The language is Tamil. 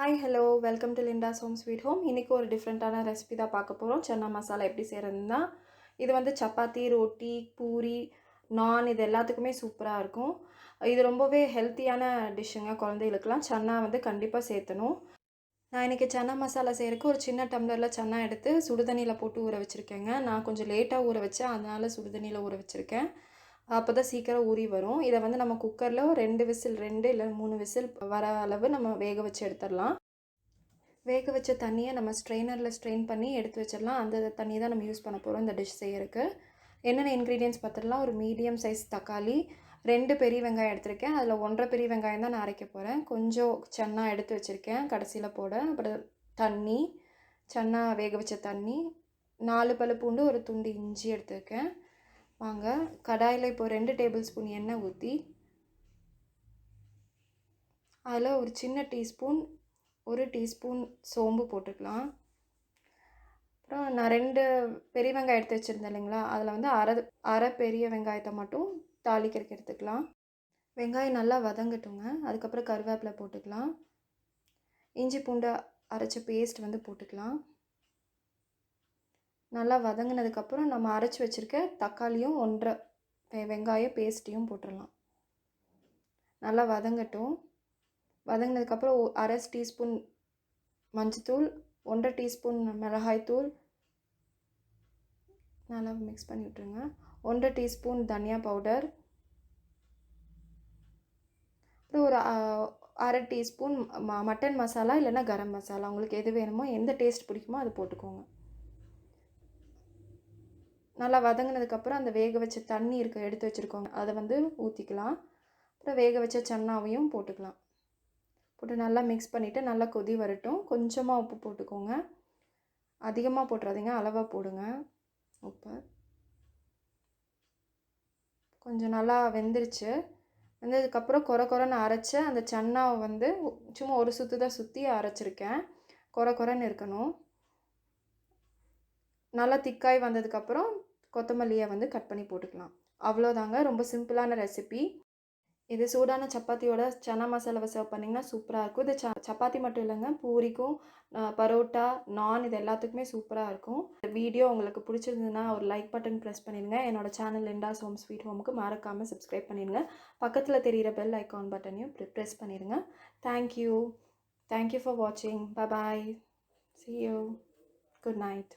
Hi hello welcome to Linda's home sweet home. இன்றைக்கி ஒரு டிஃப்ரெண்ட்டான ரெசிபி தான் பார்க்க போகிறோம். சன்னா மசாலா எப்படி செய்கிறதுன்னா, இது வந்து சப்பாத்தி, ரொட்டி, பூரி, நான் இது எல்லாத்துக்குமே சூப்பராக இருக்கும். இது ரொம்பவே ஹெல்த்தியான டிஷ்ஷுங்க. குழந்தைகளுக்கெல்லாம் சன்னா வந்து கண்டிப்பாக சேர்த்தணும். நான் இன்றைக்கி சன்னா மசாலா செய்கிறதுக்கு ஒரு சின்ன டம்ளரில் சன்னா எடுத்து சுடுதண்ணியில் போட்டு ஊற வச்சுருக்கேங்க. நான் கொஞ்சம் லேட்டாக ஊற வச்சேன், அதனால் சுடுதண்ணியில் ஊற வச்சுருக்கேன். அப்போ தான் சீக்கிரம் ஊறி வரும். இதை வந்து நம்ம குக்கரில் 2 விசில் 2 இல்லை 3 விசில் வர அளவு நம்ம வேக வச்சு எடுத்துடலாம். வேக வச்ச தண்ணியை நம்ம ஸ்ட்ரெயினரில் ஸ்ட்ரெயின் பண்ணி எடுத்து வச்சிடலாம். அந்த தண்ணி தான் நம்ம யூஸ் பண்ண போகிறோம் இந்த டிஷ் செய்யறதுக்கு. என்னென்ன இன்க்ரீடியன்ட்ஸ் பார்த்துடலாம். ஒரு மீடியம் சைஸ் தக்காளி, 2 பெரிய வெங்காயம் எடுத்திருக்கேன். அதில் 1.5 பெரிய வெங்காயம் தான் நான் அரைக்க போகிறேன். கொஞ்சம் சன்னா எடுத்து வச்சுருக்கேன் கடைசியில் போட. அப்புறம் தண்ணி, சன்னா வேக வச்ச தண்ணி, 4 பல்லு பூண்டு, ஒரு துண்டு இஞ்சி எடுத்துருக்கேன். வாங்க கடாயில் இப்போ 2 டேபிள் ஸ்பூன் எண்ணெய் ஊற்றி அதில் ஒரு சின்ன டீஸ்பூன் 1 டீஸ்பூன் சோம்பு போட்டுக்கலாம். அப்புறம் நான் 2 பெரிய வெங்காயம் எடுத்து வச்சுருந்தேன் இல்லைங்களா, அதில் வந்து அரை பெரிய வெங்காயத்தை மட்டும் தாளிக்கிறதுக்கு எடுத்துக்கலாம். வெங்காயம் நல்லா வதங்கட்டுங்க. அதுக்கப்புறம் கருவேப்பிலை போட்டுக்கலாம். இஞ்சி பூண்டு அரைச்ச பேஸ்ட் வந்து போட்டுக்கலாம். நல்லா வதங்கினதுக்கப்புறம் நம்ம அரைச்சி வச்சுருக்க தக்காளியும் 1.5 வெங்காய பேஸ்ட்டையும் போட்டுடலாம். நல்லா வதங்கட்டும். வதங்கினதுக்கப்புறம் அரை டீஸ்பூன் மஞ்சத்தூள், 1.5 டீஸ்பூன் மிளகாய்த்தூள் நல்லா மிக்ஸ் பண்ணி விட்டுருங்க. 1.5 டீஸ்பூன் தனியா பவுடர், அப்புறம் ஒரு அரை டீஸ்பூன் மட்டன் மசாலா இல்லைன்னா கரம் மசாலா, உங்களுக்கு எது வேணுமோ எந்த டேஸ்ட் பிடிக்குமோ அது போட்டுக்கோங்க. நல்லா வதங்கினதுக்கப்புறம் அந்த வேக வச்ச தண்ணி எடுத்து வச்சுருக்கோங்க, அதை வந்து ஊற்றிக்கலாம். அப்புறம் வேக வச்ச சன்னாவையும் போட்டுக்கலாம். போட்டு நல்லா மிக்ஸ் பண்ணிவிட்டு நல்லா கொதி வரட்டும். கொஞ்சமாக உப்பு போட்டுக்கோங்க, அதிகமாக போட்டுறாதீங்க, அளவாக போடுங்க உப்பு. கொஞ்சம் நல்லா வெந்துருச்சு. வெந்ததுக்கப்புறம் கொரன்னு அரைச்ச அந்த சன்னாவை வந்து சும்மா ஒரு சுற்று தான் சுற்றி அரைச்சிருக்கேன். கொரன்னு இருக்கணும். நல்லா திக்காய் வந்ததுக்கப்புறம் கொத்தமல்லியை வந்து கட் பண்ணி போட்டுக்கலாம். அவ்வளோதாங்க, ரொம்ப சிம்பிளான ரெசிபி. இது சூடான சப்பாத்தியோட சன்னா மசாலாவை சர்வ் பண்ணிங்கன்னா சூப்பராக இருக்கும். இது சப்பாத்தி மட்டும் இல்லைங்க, பூரிக்கும், பரோட்டா, நான் இது எல்லாத்துக்குமே சூப்பராக இருக்கும். இந்த வீடியோ உங்களுக்கு பிடிச்சிருந்ததுன்னா ஒரு லைக் பட்டன் ப்ரெஸ் பண்ணிடுங்க. என்னோடய சேனல் லிண்டாஸ் ஹோம் ஸ்வீட் ஹோமுக்கு மறக்காமல் சப்ஸ்கிரைப் பண்ணிடுங்க. பக்கத்தில் தெரிகிற பெல் ஐக்கான் பட்டனையும் ப்ரெஸ் பண்ணிடுங்க. தேங்க்யூ ஃபார் வாட்சிங். Bye bye. See you. Good night.